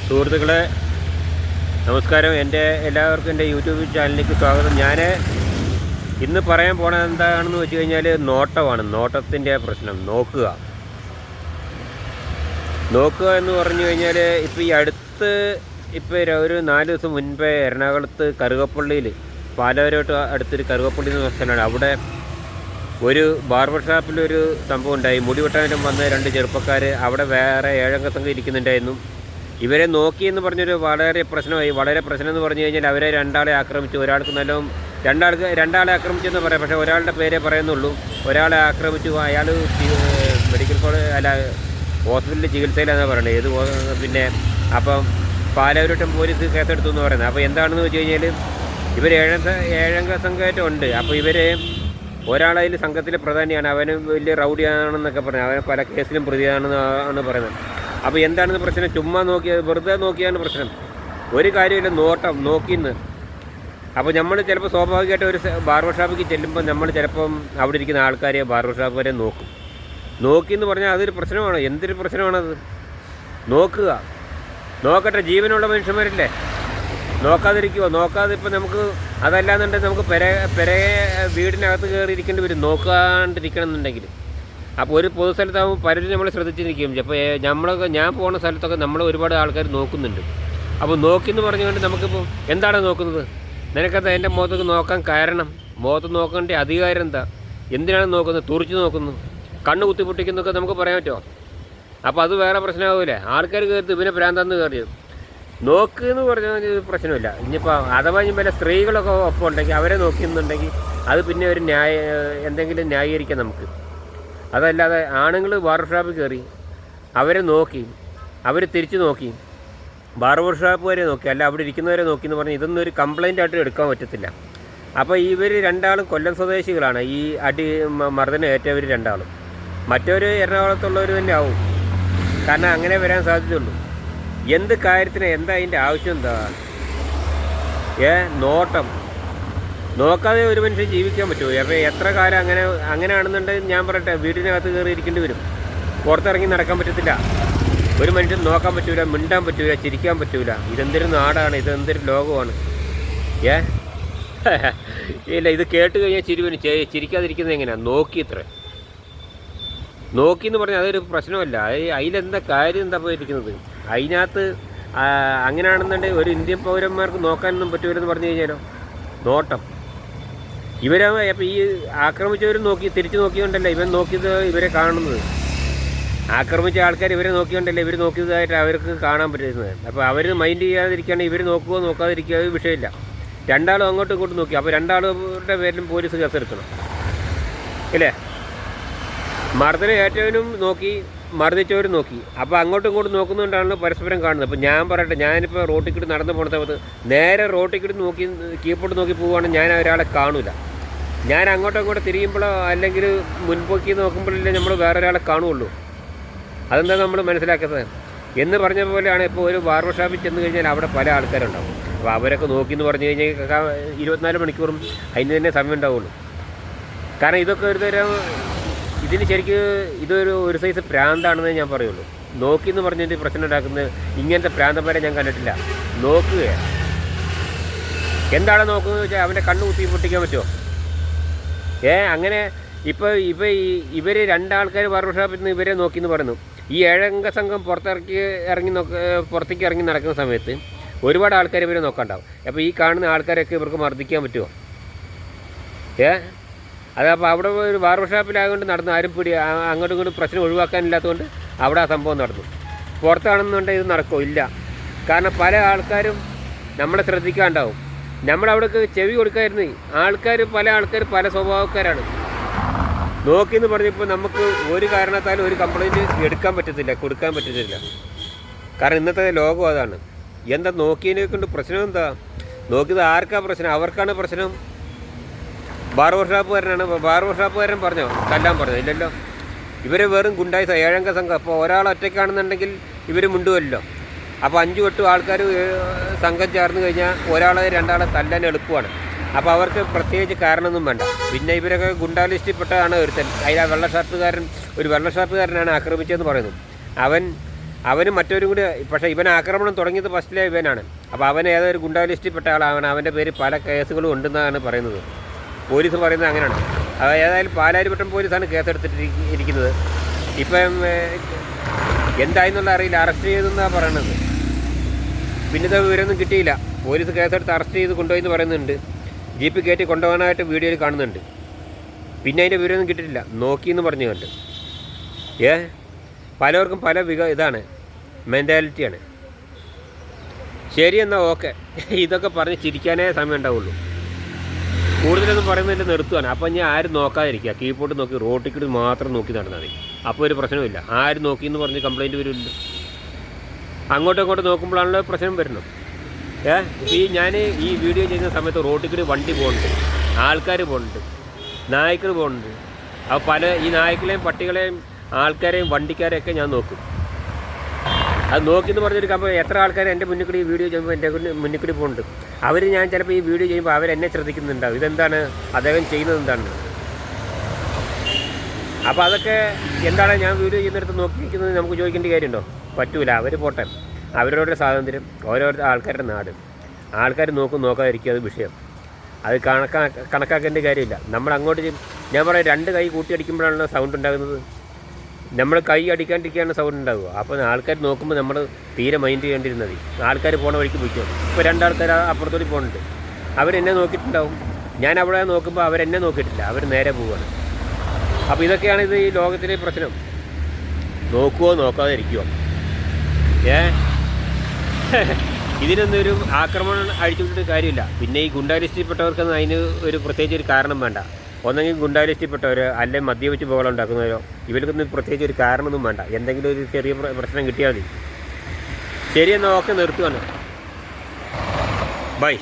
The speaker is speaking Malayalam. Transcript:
സുഹൃത്തുക്കളെ നമസ്കാരം. എല്ലാവർക്കും എൻ്റെ യൂട്യൂബ് ചാനലിലേക്ക് സ്വാഗതം. ഞാൻ ഇന്ന് പറയാൻ പോണത് എന്താണെന്ന് വെച്ച് കഴിഞ്ഞാൽ നോട്ടമാണ്. നോട്ടത്തിൻ്റെ പ്രശ്നം. നോക്കുക എന്ന് പറഞ്ഞു കഴിഞ്ഞാൽ ഇപ്പോൾ ഈ ഒരു 4 ദിവസം മുൻപേ എറണാകുളത്ത് കറുകപ്പള്ളിയിൽ പാലാവരോട്ട് അടുത്തൊരു കറുകപ്പള്ളി എന്ന് പറഞ്ഞ സ്ഥലമാണ്. അവിടെ ഒരു ബാർബർ ഷാപ്പിലൊരു സംഭവം ഉണ്ടായി. മുടി വെട്ടാനും വന്ന 2 ചെറുപ്പക്കാർ അവിടെ വേറെ 7 അംഗ സംഘം ഇരിക്കുന്നുണ്ടായിരുന്നു. ഇവരെ നോക്കിയെന്ന് പറഞ്ഞൊരു വളരെ പ്രശ്നമായി. വളരെ പ്രശ്നം എന്ന് പറഞ്ഞു കഴിഞ്ഞാൽ അവരെ 2 ആക്രമിച്ചു. ഒരാൾക്ക് രണ്ടാളെ ആക്രമിച്ചെന്ന് പറയാം, പക്ഷേ ഒരാളുടെ പേരേ പറയുന്നുള്ളൂ. ഒരാളെ ആക്രമിച്ചു. അയാൾ മെഡിക്കൽ കോളേജ് ഹോസ്പിറ്റലിൽ ചികിത്സയിലാണെന്നാണ് പറയുന്നത്. പിന്നെ അപ്പം പാലാവരോട്ടം പോലീസ് കേസെടുത്തു എന്ന് പറയുന്നത്. അപ്പോൾ എന്താണെന്ന് വെച്ച് കഴിഞ്ഞാൽ ഇവർ 7 അംഗ സംഘമായിട്ട് ഉണ്ട്. അപ്പോൾ ഒരാളതിൽ സംഘത്തിലെ പ്രധാനിയാണ്. അവന് വലിയ റൗഡിയാണെന്നൊക്കെ പറഞ്ഞു. അവൻ പല കേസിലും പ്രതിയാണെന്നാണ് പറയുന്നത്. അപ്പോൾ എന്താണെന്ന് പ്രശ്നം? ചുമ്മാ വെറുതെ നോക്കിയാണ് പ്രശ്നം. ഒരു കാര്യമില്ല, നോക്കിന്ന്. അപ്പോൾ നമ്മൾ ചിലപ്പോൾ സ്വാഭാവികമായിട്ട് ഒരു ബാർബർ ഷാപ്പിലേക്ക് ചെല്ലുമ്പോൾ നമ്മൾ ചിലപ്പം അവിടെ ഇരിക്കുന്ന ആൾക്കാരെ ബാർബർ ഷാപ്പ് വരെ നോക്കിയെന്ന് പറഞ്ഞാൽ അതൊരു പ്രശ്നമാണ്. എന്തൊരു പ്രശ്നമാണത്? നോക്കട്ടെ, ജീവനുള്ള മനുഷ്യന്മാരില്ലേ, നോക്കാതിരിക്കുമോ? നോക്കാതെ ഇപ്പം നമുക്ക് അതല്ലാന്നുണ്ടെങ്കിൽ നമുക്ക് വീടിനകത്ത് കയറിയിരിക്കേണ്ടി വരും നോക്കാണ്ടിരിക്കണം എന്നുണ്ടെങ്കിൽ. അപ്പോൾ ഒരു പൊതു സ്ഥലത്താകുമ്പോൾ പലരും നമ്മൾ ശ്രദ്ധിച്ചിരിക്കും. അപ്പോൾ ഞാൻ പോകുന്ന സ്ഥലത്തൊക്കെ നമ്മൾ ഒരുപാട് ആൾക്കാർ നോക്കുന്നുണ്ട്. അപ്പോൾ നോക്കിയെന്ന് പറഞ്ഞുകൊണ്ട് നമുക്കിപ്പോൾ എന്താണ് നോക്കുന്നത്? നിനക്കത് എൻ്റെ മുഖത്തേക്ക് നോക്കാൻ കാരണം, മുഖത്ത് നോക്കേണ്ട അധികാരം എന്താ? എന്തിനാണ് നോക്കുന്നത്? തുറിച്ച് നോക്കുന്നു, കണ്ണ് കുത്തിപ്പൊട്ടിക്കുന്നൊക്കെ നമുക്ക് പറയാൻ പറ്റുമോ? അപ്പോൾ അത് വേറെ പ്രശ്നമാകില്ലേ? ആൾക്കാർ കയറി ഇവനെ ഭ്രാന്താന്ന് കയറിയത് നോക്കുമെന്ന് പറഞ്ഞാൽ പ്രശ്നമില്ല. ഇനിയിപ്പോൾ അഥവാ വല്ല സ്ത്രീകളൊക്കെ ഒപ്പം ഉണ്ടെങ്കിൽ അവരെ നോക്കിയെന്നുണ്ടെങ്കിൽ അത് പിന്നെ ഒരു എന്തെങ്കിലും ന്യായീകരിക്കാം നമുക്ക്. അതല്ലാതെ ആണുങ്ങൾ ബാർബർ ഷാപ്പിൽ കയറി അവരെ നോക്കി, അവർ തിരിച്ച് നോക്കി, ബാർബർ ഷാപ്പ് വരെ നോക്കി, അല്ല അവിടെ ഇരിക്കുന്നവരെ നോക്കി എന്ന് പറഞ്ഞാൽ ഇതൊന്നും ഒരു കംപ്ലൈൻ്റ് ആയിട്ട് എടുക്കാൻ പറ്റത്തില്ല. അപ്പോൾ ഇവർ 2 കൊല്ലം സ്വദേശികളാണ്. ഈ മർദ്ദനം ഏറ്റവർ 2. മറ്റവർ എറണാകുളത്തുള്ളവർ തന്നെ ആവും. കാരണം അങ്ങനെ വരാൻ സാധ്യതയുള്ളൂ. എന്ത് കാര്യത്തിന് എന്താ അതിൻ്റെ ആവശ്യം? എന്താ നോക്കാതെ ഒരു മനുഷ്യൻ ജീവിക്കാൻ പറ്റുമോ? അപ്പോൾ എത്ര കാലം അങ്ങനെയാണെന്നുണ്ടെങ്കിൽ ഞാൻ പറയട്ടെ, വീടിനകത്ത് കയറി ഇരിക്കേണ്ടി വരും. പുറത്തിറങ്ങി നടക്കാൻ പറ്റത്തില്ല. ഒരു മനുഷ്യൻ നോക്കാൻ പറ്റൂല, മിണ്ടാൻ പറ്റൂല, ചിരിക്കാൻ പറ്റൂല. ഇതെന്തൊരു നാടാണ്, ഇതെന്തൊരു ലോകമാണ്. ഇല്ല, ഇത് കേട്ട് കഴിഞ്ഞാൽ ചിരിക്കാതിരിക്കുന്നത് എങ്ങനെയാണ്? നോക്കിയെന്ന് പറഞ്ഞാൽ അതൊരു പ്രശ്നമല്ല. അതിലെന്താ കാര്യം? എന്താ പോയിരിക്കുന്നത് അതിനകത്ത്? അങ്ങനെയാണെന്നുണ്ടെങ്കിൽ ഒരു ഇന്ത്യൻ പൗരന്മാർക്ക് നോക്കാനൊന്നും പറ്റൂലെന്ന് പറഞ്ഞു കഴിഞ്ഞാലോ? നോട്ടം അപ്പോൾ ഈ ആക്രമിച്ചവരും തിരിച്ചു നോക്കിയോണ്ടല്ലേ ഇവൻ നോക്കിയത് ഇവരെ കാണുന്നത്. ആക്രമിച്ച ആൾക്കാർ ഇവരെ നോക്കിയോണ്ടല്ലേ ഇവർ നോക്കിയതായിട്ട് അവർക്ക് കാണാൻ പറ്റുന്നത്. അപ്പോൾ അവർ മൈൻഡ് ചെയ്യാതിരിക്കുകയാണെങ്കിൽ ഇവർ നോക്കാതിരിക്കുക വിഷയമില്ല. 2 അങ്ങോട്ടും ഇങ്ങോട്ടും നോക്കി. അപ്പോൾ 2 പേരിലും പോലീസ് കേസെടുക്കണം ഇല്ലേ? മർദ്ദനം ഏറ്റവനും നോക്കി, മർദ്ദിച്ചവരും നോക്കി. അപ്പോൾ അങ്ങോട്ടും ഇങ്ങോട്ടും നോക്കുന്നതുകൊണ്ടാണ് പരസ്പരം കാണുന്നത്. അപ്പോൾ ഞാൻ പറയട്ടെ, ഞാനിപ്പോൾ റോട്ടിക്കിട്ട് നടന്നു പോകുന്ന സമയത്ത് നേരെ റോട്ടിക്കിട്ട് നോക്കി കീപ്പോട്ട് നോക്കി പോവുകയാണെങ്കിൽ ഞാൻ ഒരാളെ കാണില്ല. ഞാൻ അങ്ങോട്ടും തിരിയുമ്പോഴോ അല്ലെങ്കിൽ മുൻപോക്കി നോക്കുമ്പോഴല്ലേ നമ്മൾ വേറൊരാളെ കാണുകയുള്ളൂ. അതെന്താ നമ്മൾ മനസ്സിലാക്കുന്നത് എന്ന് പറഞ്ഞ പോലെയാണ്. ഇപ്പോൾ ഒരു ബാർബർ ഷാപ്പിൽ ചെന്ന് കഴിഞ്ഞാൽ അവിടെ പല ആൾക്കാരുണ്ടാവും. അപ്പോൾ അവരൊക്കെ നോക്കിയെന്ന് പറഞ്ഞു കഴിഞ്ഞാൽ 24 മണിക്കൂറും അതിന് തന്നെ സമയം ഉണ്ടാവുള്ളൂ. കാരണം ഇതൊക്കെ ഒരു തരം ഇതിന് ശരിക്കും ഒരു സൈസ് പ്രാന്താണെന്നേ ഞാൻ പറയുള്ളൂ. നോക്കിയെന്ന് പറഞ്ഞിട്ട് പ്രശ്നം ഉണ്ടാക്കുന്നത് ഇങ്ങനത്തെ പ്രാന്തന്മാരെ ഞാൻ കണ്ടിട്ടില്ല. നോക്കുകയാണ്. എന്താണ് നോക്കുന്നത് വെച്ചാൽ അവൻ്റെ കണ്ണ് കുത്തി പൊട്ടിക്കാൻ പറ്റുമോ? അങ്ങനെ ഇപ്പോൾ ഇവർ 2 ആൾക്കാർ ബാർബർ ഷാപ്പിൽ നിന്ന് ഇവരെ നോക്കിയെന്ന് പറയുന്നു. ഈ 7 അംഗ സംഘം പുറത്തേക്ക് ഇറങ്ങി നടക്കുന്ന സമയത്ത് ഒരുപാട് ആൾക്കാർ ഇവരെ നോക്കാണ്ടാവും. അപ്പോൾ ഈ കാണുന്ന ആൾക്കാരൊക്കെ ഇവർക്ക് മർദ്ദിക്കാൻ പറ്റുമോ? അതപ്പോൾ അവിടെ ഒരു ബാർബർ ഷാപ്പിലായതുകൊണ്ട് നടന്നു. ആരും അങ്ങോട്ടും ഇങ്ങോട്ടും പ്രശ്നം ഒഴിവാക്കാനില്ലാത്തതുകൊണ്ട് അവിടെ ആ സംഭവം നടന്നു. പുറത്താണെന്നുണ്ടെങ്കിൽ ഇത് നടക്കുമോ? ഇല്ല. കാരണം പല ആൾക്കാരും നമ്മളെ ശ്രദ്ധിക്കാണ്ടാവും. നമ്മളവിടേക്ക് ചെവി കൊടുക്കായിരുന്നു. പല ആൾക്കാർ പല സ്വഭാവക്കാരാണ്. നോക്കിയെന്ന് പറഞ്ഞപ്പോൾ നമുക്ക് ഒരു കാരണത്താലും ഒരു കംപ്ലൈൻറ്റ് കൊടുക്കാൻ പറ്റത്തില്ല. കാരണം ഇന്നത്തെ ലോകം അതാണ്. എന്താ നോക്കിയതിനെ കൊണ്ട് പ്രശ്നം? എന്താ നോക്കിയത്? ആർക്കാ പ്രശ്നം? അവർക്കാണ് പ്രശ്നം. ബാർബർ ഷാപ്പുകാരൻ പറഞ്ഞോ തല്ലാൻ പറഞ്ഞോ? ഇല്ലല്ലോ. ഇവർ വെറും ഗുണ്ടായി 7 അംഗ സംഘം. അപ്പോൾ ഒരാൾ ഒറ്റയ്ക്കാണെന്നുണ്ടെങ്കിൽ ഇവർ മുണ്ടുമല്ലോ. അപ്പോൾ 5-8 ആൾക്കാർ സംഘം ചേർന്ന് കഴിഞ്ഞാൽ 2 തല്ലാൻ എളുപ്പമാണ്. അപ്പോൾ അവർക്ക് പ്രത്യേകിച്ച് കാരണമൊന്നും വേണ്ട. പിന്നെ ഇവരൊക്കെ ഗുണ്ടാ ലിസ്റ്റിൽപ്പെട്ടതാണ് ഒരുത്തൻ. അതിൽ വെള്ള ഷർട്ടുകാരനാണ് ആക്രമിച്ചതെന്ന് പറയുന്നു. അവൻ അവനും മറ്റൊരു കൂടി, പക്ഷേ ഇവൻ ആക്രമണം തുടങ്ങിയത് ഫസ്റ്റിലെ ഇവനാണ്. അപ്പോൾ അവൻ ഏതൊരു ഗുണ്ടാ ലിസ്റ്റിൽപ്പെട്ട ആളാണ്. അവൻ്റെ പേര് പല കേസുകളും ഉണ്ടെന്നാണ് പറയുന്നത്. പോലീസ് പറയുന്നത് അങ്ങനെയാണ്. ഏതായാലും പാലാരിവട്ടം പോലീസാണ് കേസെടുത്തിട്ടിരിക്കുന്നത്. ഇപ്പം എന്തായെന്നുള്ള അറിയില്ല, അറസ്റ്റ് ചെയ്തെന്നാണ് പറയണത്. പിന്നത്തെ വിവരമൊന്നും കിട്ടിയില്ല. പോലീസ് കേസെടുത്ത് അറസ്റ്റ് ചെയ്ത് കൊണ്ടുപോയെന്ന് പറയുന്നുണ്ട്. ജീപ്പ് കയറ്റി കൊണ്ടുപോകാനായിട്ട് വീഡിയോയിൽ കാണുന്നുണ്ട്. പിന്നെ അതിൻ്റെ വിവരമൊന്നും കിട്ടിയിട്ടില്ല, നോക്കിയെന്ന് പറഞ്ഞു കണ്ട്. പലർക്കും പല ഇതാണ്, മെൻറ്റാലിറ്റിയാണ്. ശരി എന്നാൽ ഓക്കെ. ഇതൊക്കെ പറഞ്ഞ് ചിരിക്കാനേ സമയം ഉണ്ടാവുള്ളൂ. കൂടുതലൊന്നും പറയുന്നതിൽ നിർത്തുകയാണ്. അപ്പം ഞാൻ ആരും നോക്കാതിരിക്കുക, കീഴ്പോട്ട് നോക്കി റോട്ടിൽ മാത്രം നോക്കി നടന്നാൽ മതി. അപ്പോൾ ഒരു പ്രശ്നമില്ല. ആരും നോക്കിയെന്ന് പറഞ്ഞ് കംപ്ലയിൻറ്റ് വരില്ല. അങ്ങോട്ടും ഇങ്ങോട്ടും നോക്കുമ്പോഴാണല്ലോ പ്രശ്നം വരുന്നത്. ഞാൻ ഈ വീഡിയോ ചെയ്യുന്ന സമയത്ത് റോട്ടിൽ വണ്ടി പോകുന്നുണ്ട്, ആൾക്കാർ പോകുന്നുണ്ട്, നായ്ക്കൾ പോകുന്നുണ്ട്. അപ്പോൾ ഈ നായ്ക്കളെയും പട്ടികളെയും ആൾക്കാരെയും വണ്ടിക്കാരെയൊക്കെ ഞാൻ നോക്കും. അത് നോക്കിയെന്ന് പറഞ്ഞിരിക്കുമ്പോൾ എത്ര ആൾക്കാർ എൻ്റെ മുന്നിൽ കൂടി ഈ വീഡിയോ ചെയ്യുമ്പോൾ എൻ്റെ മുന്നിൽ കൂടി പോകുന്നുണ്ട്. ഞാൻ ചിലപ്പോൾ ഈ വീഡിയോ ചെയ്യുമ്പോൾ അവരെന്നെ ശ്രദ്ധിക്കുന്നുണ്ടാവും, ഇതെന്താണ് അദ്ദേഹം ചെയ്യുന്നത് എന്താണ്. അപ്പോൾ അതൊക്കെ എന്താണ് ഞാൻ വീഡിയോ ചെയ്യുന്നിടത്ത് നോക്കിയിരിക്കുന്നത് നമുക്ക് ചോദിക്കേണ്ട കാര്യമുണ്ടോ? പറ്റൂല. അവർ പോട്ടെ, അവരവരുടെ സ്വാതന്ത്ര്യം, ഓരോരുത്തർ ആൾക്കാരുടെ നാട്. ആൾക്കാർ നോക്കാതിരിക്കുക, അത് വിഷയം. അത് കണക്കാക്കേണ്ട കാര്യമില്ല. നമ്മൾ അങ്ങോട്ട് ഞാൻ പറയാം, 2 കൈ കൂട്ടി അടിക്കുമ്പോഴാണല്ലോ സൗണ്ട് ഉണ്ടാകുന്നത്. നമ്മൾ കൈ അടിക്കാണ്ടിരിക്കുകയാണ് സൗണ്ട് ഉണ്ടാവുക. അപ്പോൾ ആൾക്കാർ നോക്കുമ്പോൾ നമ്മൾ തീരെ മൈൻഡ് ചെയ്യേണ്ടിരുന്നത്. ആൾക്കാർ പോണ വഴിക്ക് പോയിക്കോ. ഇപ്പോൾ 2 ആൾക്കാർ അപ്പുറത്തോട്ട് പോകുന്നുണ്ട്, അവരെന്നെ നോക്കിയിട്ടുണ്ടാവും. ഞാൻ അവിടെ നോക്കുമ്പോൾ അവരെന്നെ നോക്കിയിട്ടില്ല, അവർ നേരെ പോവുകയാണ്. അപ്പോൾ ഇതൊക്കെയാണ് ഈ ലോകത്തിലെ പ്രശ്നം. നോക്കുവോ നോക്കാതെ ഇരിക്കുവോ? ഇതിനൊന്നൊരു ആക്രമണം അഴിച്ചുവിട്ടിട്ട് കാര്യമില്ല. പിന്നെ ഈ ഗുണ്ടാ ലിസ്റ്റിൽപ്പെട്ടവർക്കൊന്നും അതിന് ഒരു പ്രത്യേകിച്ച് ഒരു കാരണം വേണ്ട. ഒന്നെങ്കിൽ ഗുണ്ടാ ലിസ്റ്റിൽപ്പെട്ടവരോ അല്ലെങ്കിൽ മദ്യപിച്ച് ബഹളം ഉണ്ടാക്കുന്നവരോ, ഇവർക്കൊന്നും പ്രത്യേകിച്ച് ഒരു കാരണമൊന്നും വേണ്ട. എന്തെങ്കിലും ഒരു ചെറിയ പ്രശ്നം കിട്ടിയാൽ മതി. ശരിയെന്നാൽ ഓക്കെ, നിർത്തുകയാണ്. ബൈ.